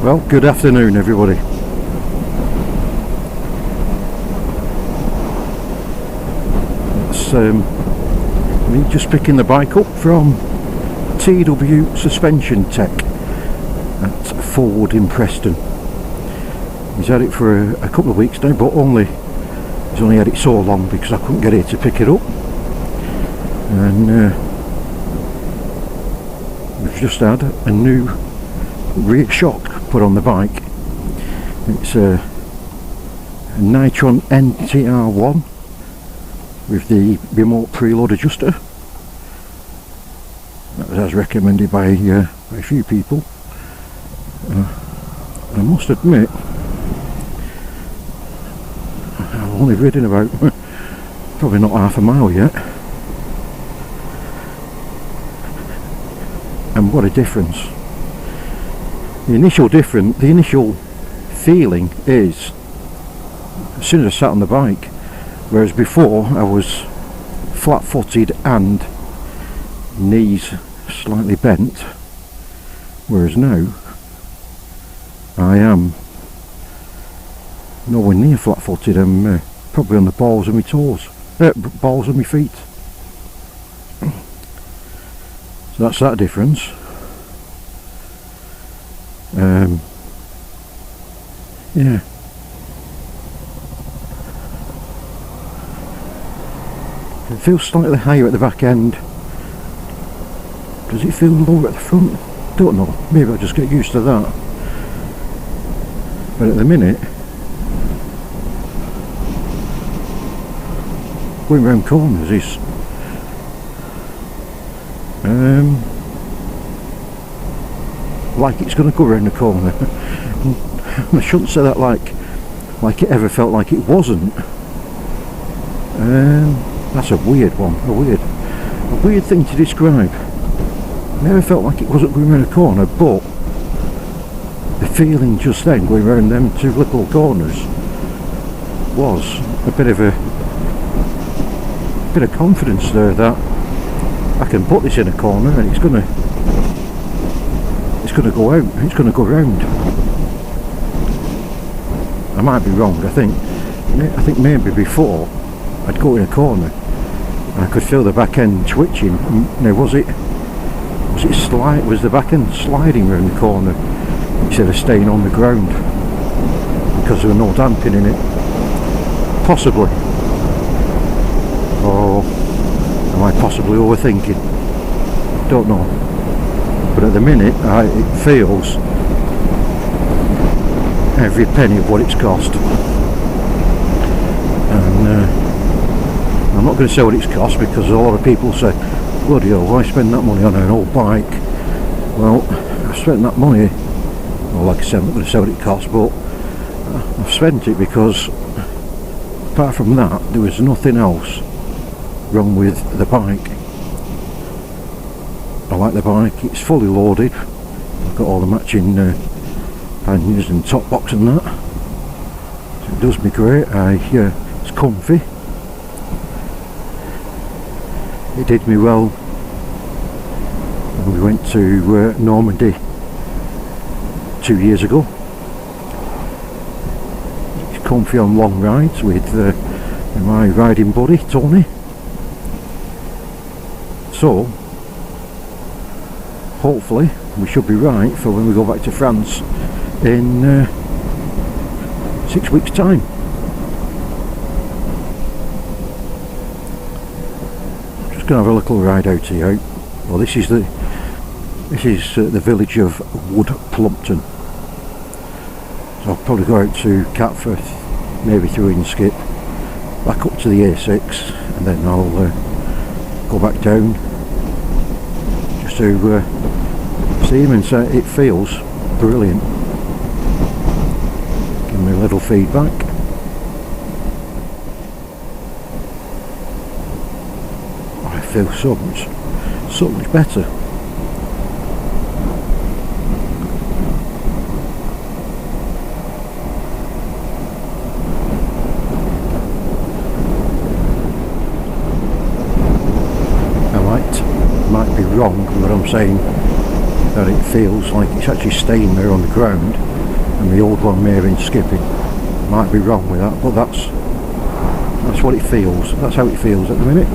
Well, good afternoon everybody. It's me just picking the bike up from TW Suspension Tech at Ford in Preston. He's had it for a couple of weeks now, but he's only had it so long because I couldn't get here to pick it up. And we've just had a new rear shock put on the bike. It's a Nitron NTR1 with the remote preload adjuster. That was as recommended by a few people. I must admit, I've only ridden about probably not half a mile yet, and what a difference. The initial feeling is as soon as I sat on the bike, whereas before I was flat-footed and knees slightly bent, whereas now I am nowhere near flat-footed. I'm probably on the balls of my toes, balls of my feet. So that's that difference. Yeah. It feels slightly higher at the back end. Does it feel lower at the front? Don't know. Maybe I'll just get used to that. But at the minute, going round corners is like it's going to go round the corner. I shouldn't say that like it ever felt like it wasn't. That's a weird one. A weird thing to describe. Never felt like it wasn't going round a corner, but the feeling just then going round them two little corners was a bit of confidence there that I can put this in a corner and it's gonna go out, it's gonna go round. I might be wrong. I think maybe before I'd go in a corner and I could feel the back end twitching. Now was the back end sliding round the corner instead of staying on the ground because there were no damping in it? Possibly. Or am I possibly overthinking? Don't know. But at the minute it feels every penny of what it's cost. And I'm not going to say what it's cost because a lot of people say, bloody hell, why spend that money on an old bike? Well, I've spent that money, well, like I said, I'm not going to say what it cost, but I've spent it because apart from that there was nothing else wrong with the bike. I like the bike, it's fully loaded, I've got all the matching panniers and top box and that, so it does me great. It's comfy. It did me well when we went to Normandy 2 years ago. It's comfy on long rides with my riding buddy Tony. So hopefully we should be right for when we go back to France in 6 weeks' time. Just gonna have a little ride out here. Well, this is the village of Wood Plumpton. So I'll probably go out to Catforth, maybe through Inskip, back up to the A6, and then I'll go back down just to see him and say it feels brilliant. Give me a little feedback. I feel so much better. I might be wrong, but I'm saying that it feels like it's actually staying there on the ground and the old one may have been skipping. Might be wrong with that, but that's what it feels. That's how it feels at the minute.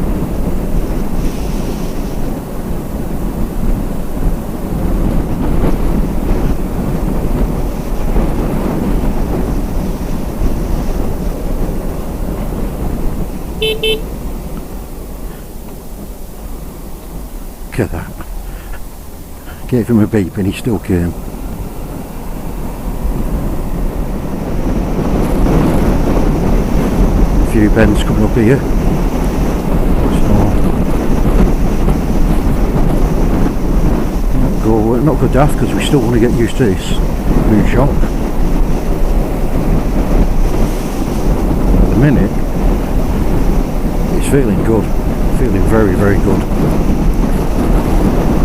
Look at that. Gave him a beep and he still came. A few bends coming up here. So not go daft, because we still want to get used to this new shock. At the minute it's feeling good, feeling very, very good.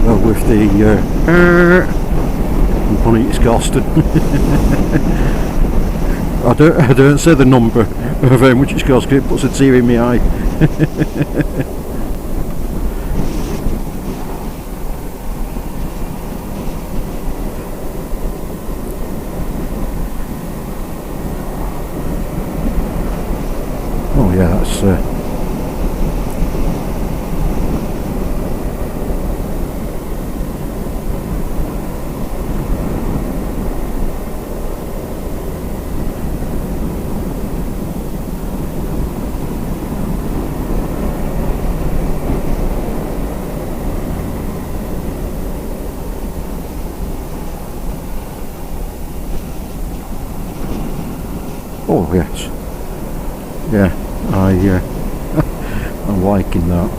Well, with the money it's costed. I don't say the number of how much it's cost, because it puts a tear in my eye. Oh yeah, that's oh yes, yeah, I'm liking that.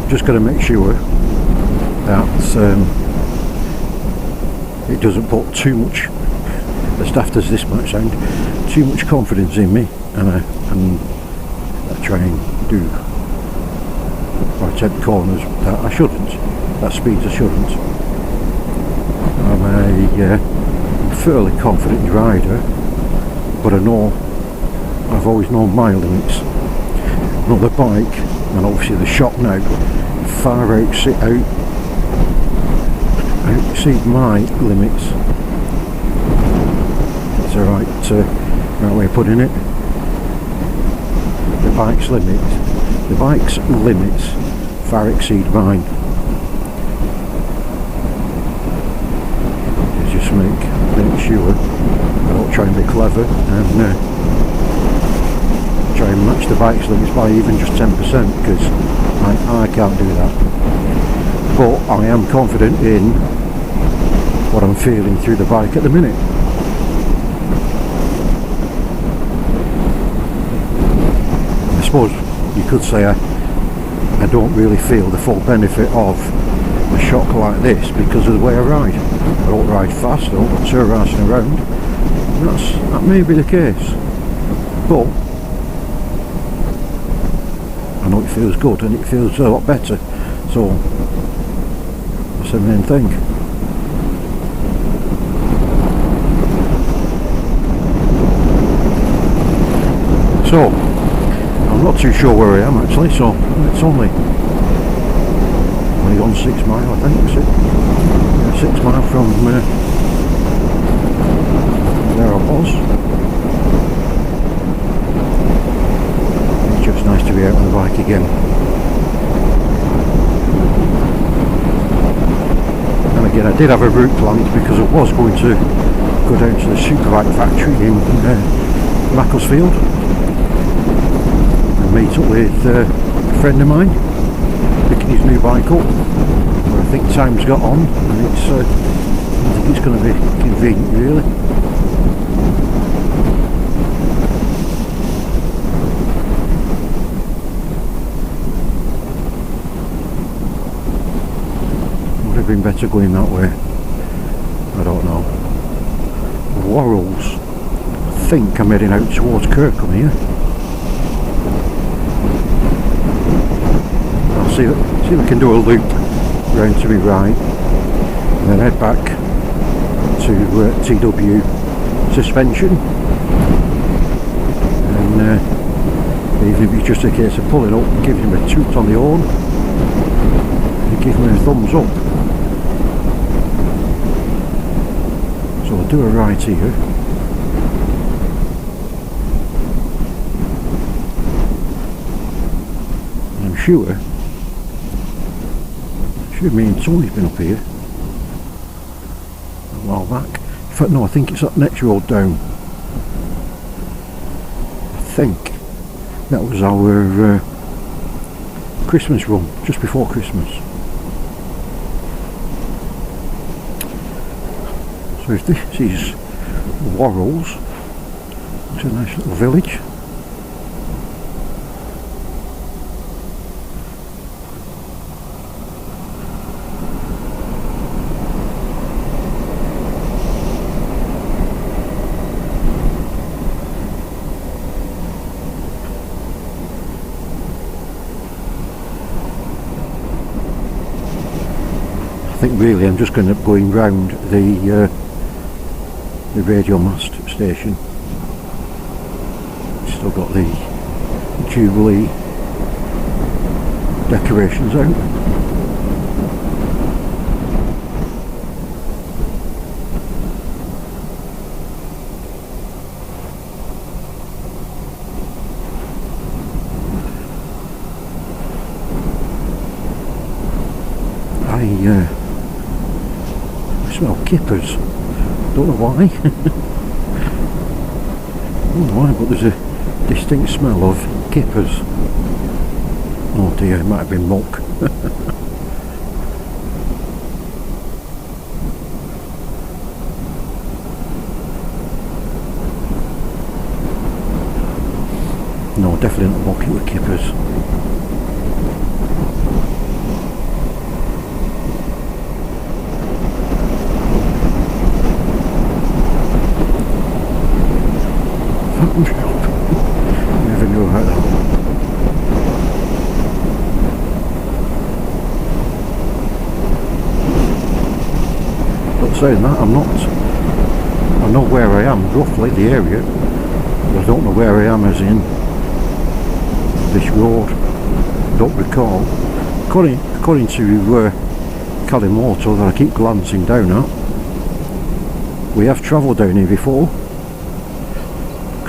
Just got to make sure that it doesn't put too much, as daft as this might sound, too much confidence in me, and I try and do, or attempt corners that I shouldn't, that speeds I shouldn't. I'm a fairly confident rider, but I know, I've always known my limits. Not the bike, and obviously the shock now, far exceed my limits. It's the right way of putting it. The bike's limits far exceed mine. Just make sure I don't try and be clever and try and match the bike's limits by even just 10%, because I can't do that. But I am confident in what I'm feeling through the bike at the minute. I suppose you could say I don't really feel the full benefit of a shock like this because of the way I ride. I don't ride fast, I don't go turn around. That may be the case, but I know it feels good and it feels a lot better, so that's the main thing. So I'm not too sure where I am actually, so it's only gone 6 miles, I think, is it? Yeah, 6 miles from where I was. It's just nice to be out on the bike again. And again, I did have a route planned because I was going to go down to the Superbike factory in Macclesfield and meet up with a friend of mine, picking his new bike up. But I think time's got on and it's I think it's going to be convenient really. Would have been better going that way. I don't know. Worrells. I think I'm heading out towards Kirkham here. I'll see if I can do a loop round to my right and then head back to TW suspension, and even if it's just a case of pulling up and giving him a toot on the horn and giving him a thumbs up. So I'll do a right here. I'm sure me and Tony's been up here a while back. In fact, no, I think it's that next road down. I think that was our Christmas run, just before Christmas. So if this is Worrells, it's a nice little village. I think really I'm just going to going round the radio mast station. Still got the Jubilee decorations out. I smell Kippers. Don't know why. Don't know why, but there's a distinct smell of Kippers. Oh dear, it might have been muck. No, definitely not muck, it with Kippers. Never knew about that. But saying that, I know where I am, roughly the area, but I don't know where I am as in this road. I don't recall. According to Calimoto that I keep glancing down at, we have travelled down here before.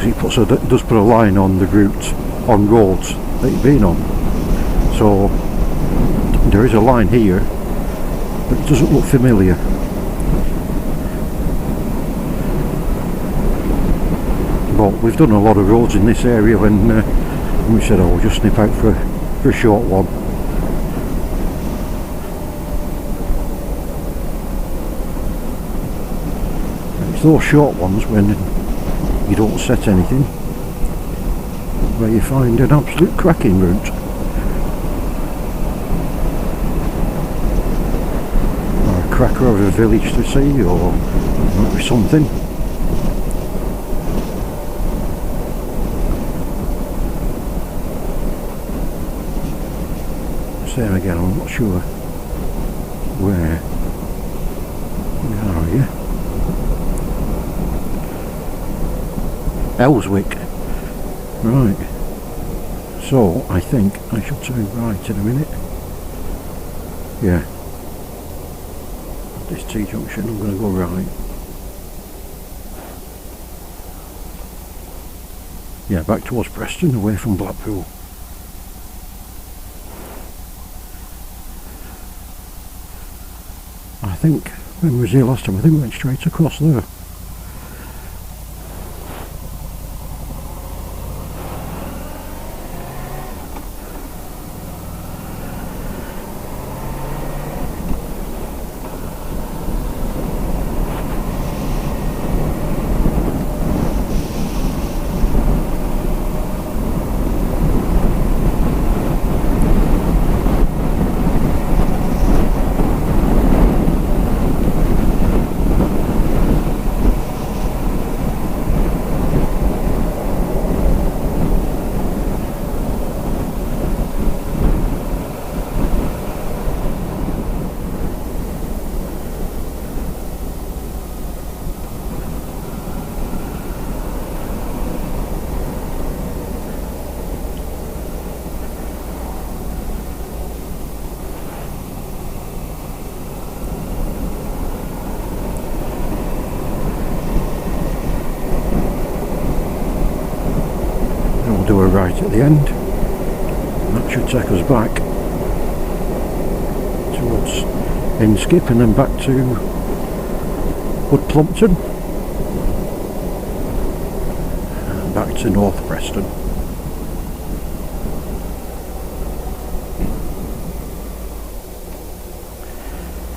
He does put a line on the route on roads that you've been on, so there is a line here, but it doesn't look familiar. But we've done a lot of roads in this area when we said, oh, we'll just snip out for a short one. And it's those short ones when you don't set anything where you find an absolute cracking route. Or a cracker of a village to see, or might be something. Same again, I'm not sure where we are here. Elswick. Right. So I think I shall turn right in a minute. Yeah. At this T-junction I'm going to go right. Yeah, back towards Preston, away from Blackpool. I think when we was here last time, I think we went straight across there. do a right at the end. That should take us back towards Inskip and then back to Wood Plumpton and back to North Preston.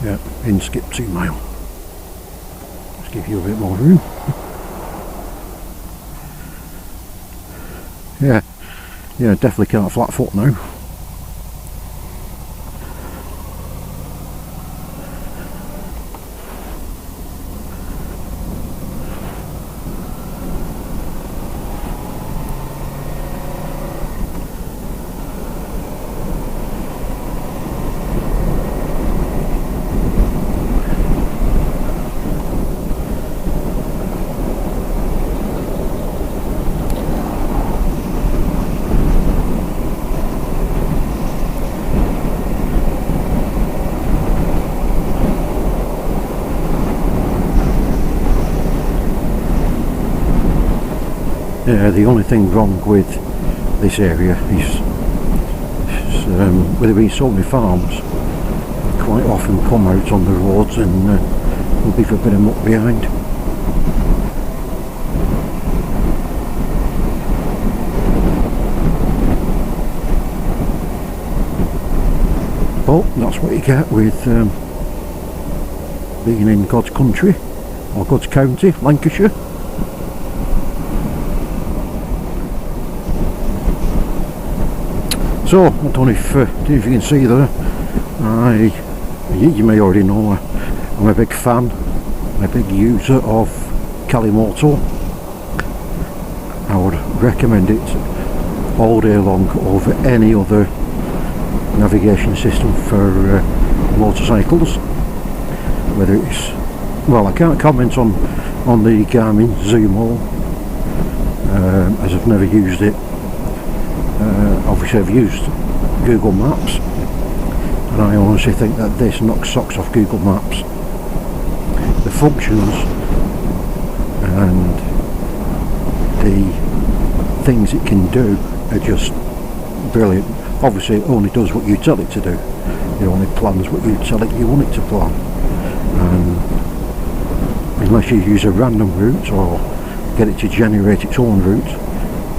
Yeah, Inskip 2 mile. Let's give you a bit more room. Yeah, definitely can't flat foot now. Yeah, the only thing wrong with this area is with there being so many farms, quite often come out on the roads and will leave a bit of muck behind. But that's what you get with being in God's country, or God's county, Lancashire. So, I don't know if you can see there, you may already know, I'm a big fan, a big user of Calimoto. I would recommend it all day long over any other navigation system for motorcycles. Whether it's, well, I can't comment on the Garmin Zumo, as I've never used it. Obviously I've used Google Maps, and I honestly think that this knocks socks off Google Maps. The functions and the things it can do are just brilliant. Obviously it only does what you tell it to do. It only plans what you tell it you want it to plan, and unless you use a random route or get it to generate its own route,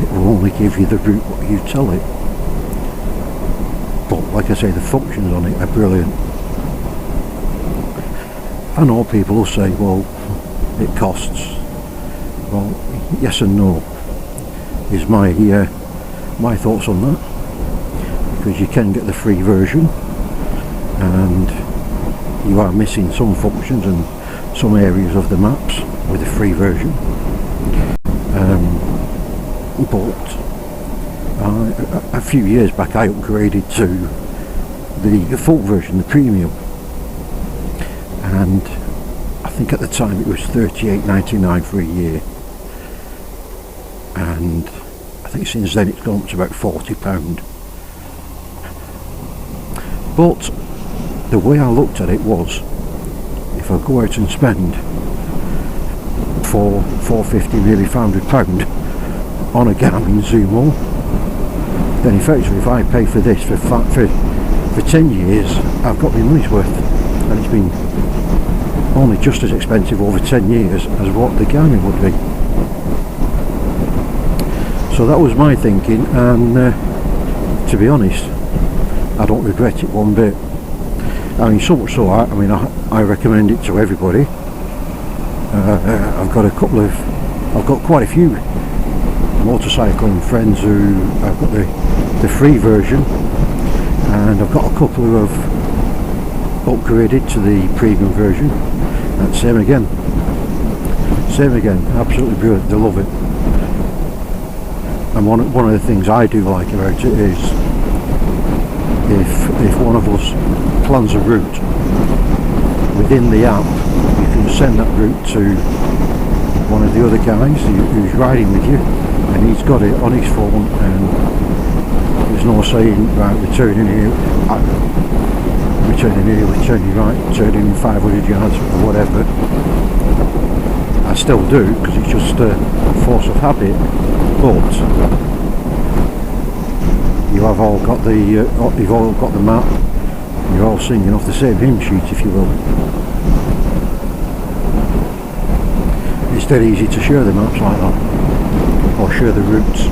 it will only give you the route what you tell it. But like I say, the functions on it are brilliant. I know people will say, well, it costs. Well, yes and no is my thoughts on that, because you can get the free version and you are missing some functions and some areas of the maps with the free version. But a few years back I upgraded to the full version, the premium, and I think at the time it was $38.99 for a year, and I think since then it's gone up to about £40. But the way I looked at it was, if I go out and spend £450, nearly £500 on a Garmin Zumo, then effectively if I pay for this for 10 years, I've got my money's worth, and it's been only just as expensive over 10 years as what the Garmin would be. So that was my thinking, and to be honest, I don't regret it one bit. I mean, so much so, I recommend it to everybody. I've got quite a few motorcycling friends who have got the free version, and I've got a couple who have upgraded to the premium version, and same again, absolutely brilliant, they love it. And one of the things I do like about it is, if one of us plans a route within the app, you can send that route to one of the other guys who's riding with you, and he's got it on his phone, and there's no saying, right, we're turning here, we're turning right, turning 500 yards or whatever. I still do, because it's just a force of habit, but you have all got the you've all got the map. You're all singing off the same hymn sheet, if you will. It's dead easy to share the maps like that, or share the routes.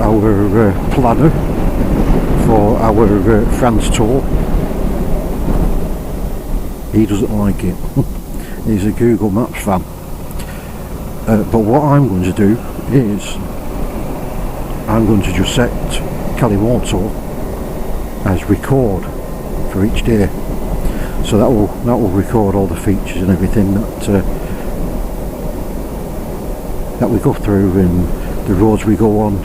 Our planner for our France tour, he doesn't like it. He's a Google Maps fan. But what I'm going to do is I'm going to just set Calimoto as record for each day, so that will record all the features and everything that we go through and the roads we go on.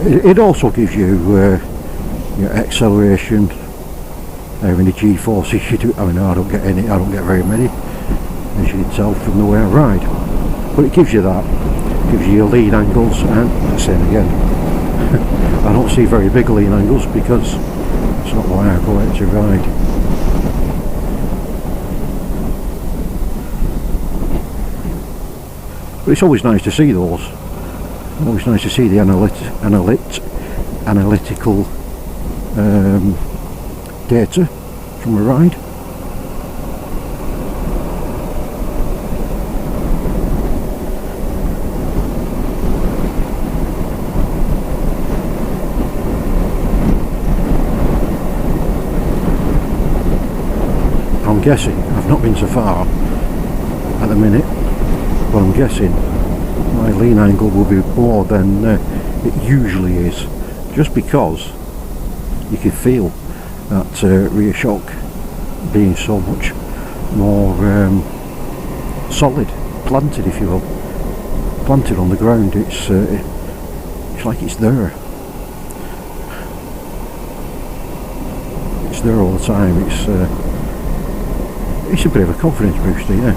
It also gives you your acceleration, how many G-forces you do. I mean, I don't get very many, as you can tell from the way I ride. But it gives you that. It gives you your lean angles, and same again. I don't see very big lean angles because it's not why I go out to ride. But it's always nice to see those. Always nice to see the analytical data from a ride. I'm guessing, I've not been so far at the minute, but I'm guessing my lean angle will be more than it usually is, just because you can feel that rear shock being so much more solid, planted, if you will, planted on the ground. It's like it's there. It's there all the time. It's a bit of a confidence booster, yeah.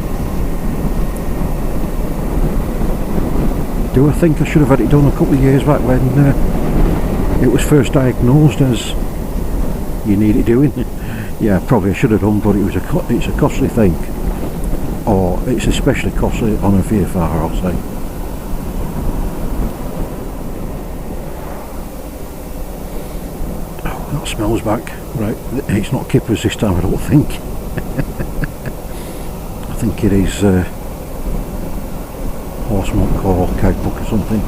Do I think I should have had it done a couple of years back when it was first diagnosed as you need it doing? Yeah, probably I should have done, but it's a costly thing, or it's especially costly on a VFR, I'll say. Oh, that smells back. Right, it's not Kippers this time, I don't think. I think it is horse muck or cowpoke or something.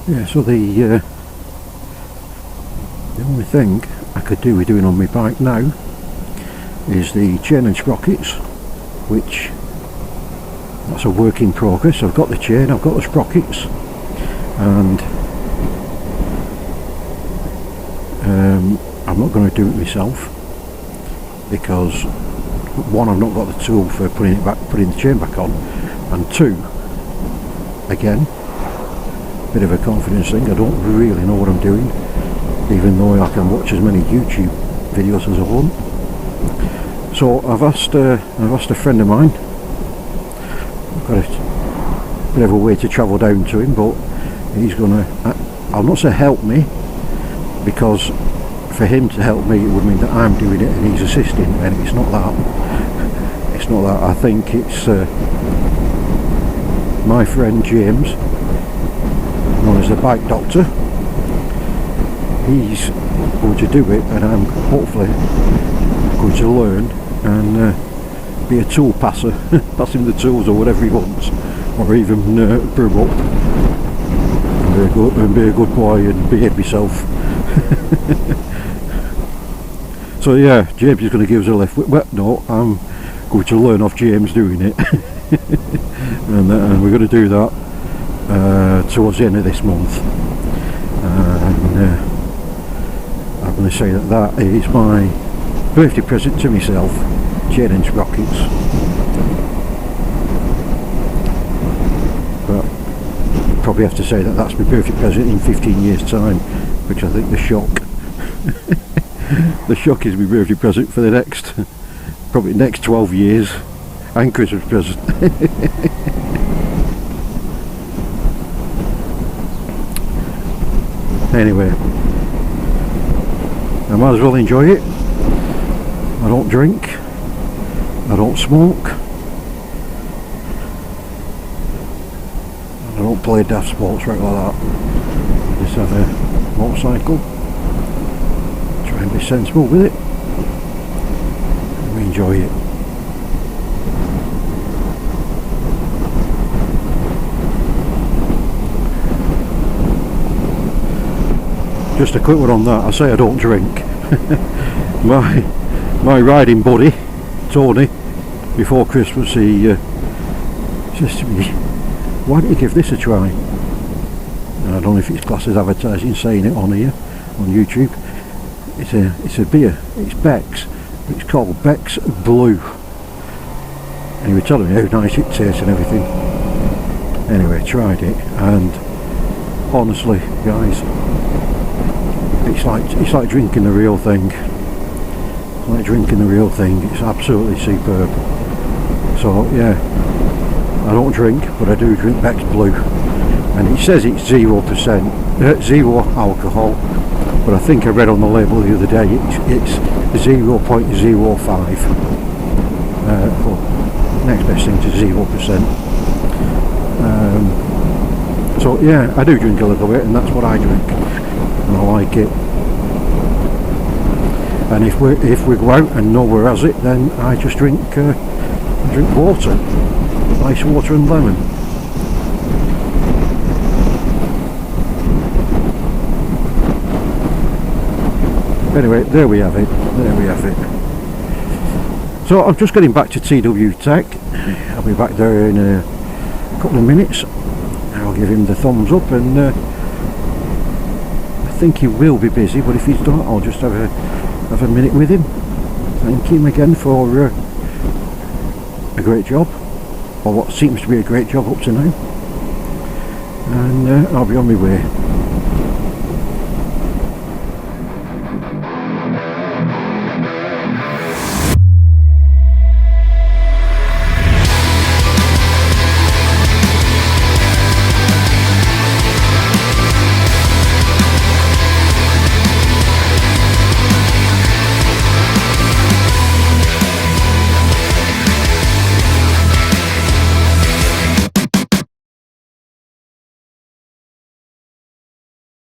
Yeah, so the only thing I could do with doing on my bike now is the chain and sprockets, which that's a work in progress. I've got the chain, I've got the sprockets, and I'm not going to do it myself because one, I've not got the tool for putting the chain back on, and two, again, bit of a confidence thing. I don't really know what I'm doing, even though I can watch as many YouTube videos as I want. So I've asked a friend of mine. I've got a bit of a way to travel down to him, but he's gonna, I'll not say help me, because for him to help me it would mean that I'm doing it and he's assisting, and it's not that. It's not that. I think it's my friend James, known as the bike doctor. He's going to do it, and I'm hopefully going to learn and be a tool passer, pass him the tools or whatever he wants, or even brew up and be a good boy and behave myself. So yeah, James is going to give us a lift. Well, no, I'm going to learn off James doing it. And we're going to do that towards the end of this month. I'm going to say that that is my birthday present to myself, chain and sprockets. But probably have to say that that's my birthday present in 15 years time, which I think the shock the shock is my birthday present for the next probably next 12 years, and Christmas present. Anyway, I might as well enjoy it. I don't drink, I don't smoke, I don't play daft sports right like that. I just have a motorcycle, try and be sensible with it, and we enjoy it. Just a quick one on that. I say I don't drink. my riding buddy Tony, before Christmas, he says to me, why don't you give this a try? And I don't know if it's classed as advertising saying it on here on YouTube. It's a beer, it's Becks, it's called Becks Blue, and he was telling me how nice it tastes and everything. Anyway, tried it, and honestly guys, it's like drinking the real thing. It's like drinking the real thing. It's absolutely superb. So yeah, I don't drink, but I do drink Becks Blue, and it says it's 0%, zero alcohol, but I think I read on the label the other day it's 0.05. Well, next best thing to 0%. So yeah, I do drink a little bit, and that's what I drink, and I like it. And if we go out and nowhere has it, then I just drink water, ice water and lemon. Anyway, there we have it. So I'm just getting back to TWTech. I'll be back there in a couple of minutes. I'll give him the thumbs up, and I think he will be busy, but if he's not, I'll just have a minute with him. Thank him again for a great job, or what seems to be a great job up to now, and I'll be on my way.